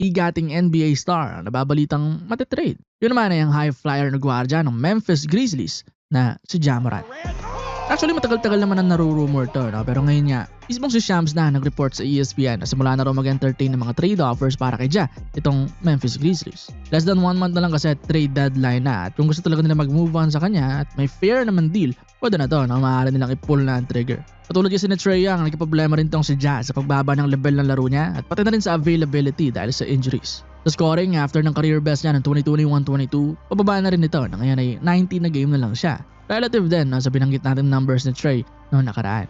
Igating NBA star ang nababalitang matitrade. Yun naman ay ang high flyer na gwardiya ng Memphis Grizzlies na si Ja Morant. Actually, matagal-tagal naman ang narurumor to, no? Pero ngayon nga, mismong si Shams na nag-report sa ESPN na simula na raw mag-entertain ng mga trade offers para kay Ja, itong Memphis Grizzlies. Less than 1 month na lang kasi trade deadline na, at kung gusto talaga nila mag-move on sa kanya at may fair naman deal, pwede na to, no? Maaari nilang i-pull na ang trigger. Patulad kasi ni Trae Young, nagkaproblema rin tong si Ja sa pagbaba ng level ng laro niya at pati na rin sa availability dahil sa injuries. Sa scoring, after ng career best niya ng 2021-22, pababa na rin ito na ngayon ay 90 na game na lang siya. Relative din sa binanggit natin numbers ni Trae noong nakaraan.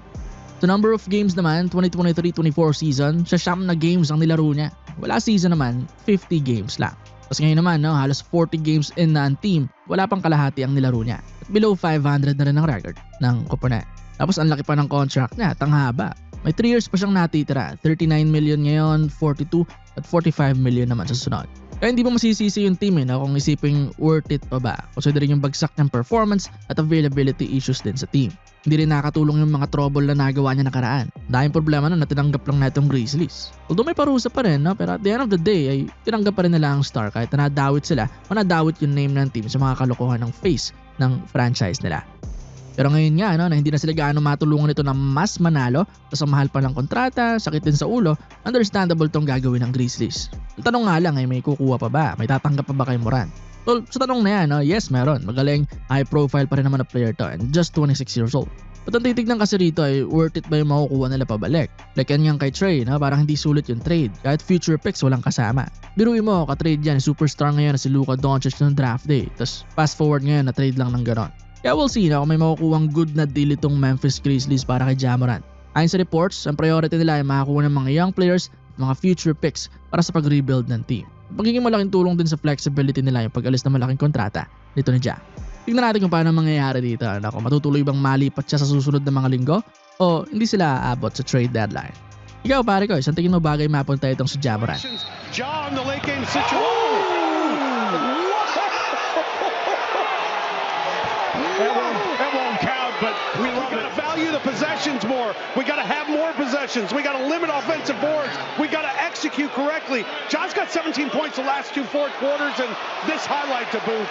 Sa number of games naman, 2023-24 season, siya siyam na games ang nilaro niya. Wala season naman, 50 games lang. Tapos ngayon naman, halos 40 games in na ang team, wala pang kalahati ang nilaro niya. At below 500 na rin ang record ng Koponet. Tapos ang laki pa ng contract niya, tanghaba. May 3 years pa siyang natitira, 39 million ngayon, 42 at 45 million naman sa sunod. Kaya hindi mo masisisi yung team kung isiping worth it pa ba, considering yung bagsak ng performance at availability issues din sa team. Hindi rin nakakatulong yung mga trouble na nagawa niya nakaraan. Dahil problema na tinanggap lang na itong Grizzlies. Although may parusa pa rin, pero at the end of the day ay tinanggap pa rin nila ang star kahit na nadawit sila o nadawit yung name ng team sa mga kalokohan ng face ng franchise nila. Pero ngayon nga na hindi na sila gaano matulungan ito na mas manalo, tapos ang mahal pa ng kontrata, sakit din sa ulo, understandable tong gagawin ng Grizzlies. Ang tanong nga lang ay may kukuha pa ba? May tatanggap pa ba kay Morant? So sa tanong na yan, yes meron. Magaling, high profile pa rin naman na player to and just 26 years old. But ang titignan kasi rito ay worth it ba yung makukuha nila pabalik? Like yan yung kay Trae, parang hindi sulit yung trade. Kahit future picks walang kasama. Biruin mo, ka-trade yan, superstar ngayon na si Luka Doncic ng draft day. Tapos fast forward ngayon na trade lang ng ganon. Kaya we'll see kung may makukuhang good na deal itong Memphis Grizzlies para kay Ja Morant. Ayon sa reports, ang priority nila ay makakuha ng mga young players at mga future picks para sa pag-rebuild ng team. Pagiging malaking tulong din sa flexibility nila yung pag-alis ng malaking kontrata nito ni Ja. Tingnan natin kung paano mangyayari dito. Kung matutuloy bang malipat siya sa susunod na mga linggo o hindi sila aabot sa trade deadline. Ikaw pare ko, isang tingin mo bagay mapunta itong si Ja Morant? Ja on the late game situation. That won't count, but we got to value the possessions more. We got to have more possessions. We got to limit offensive boards. We got to execute correctly. Ja's got 17 points the last 2 fourth quarters, and this highlight to boot.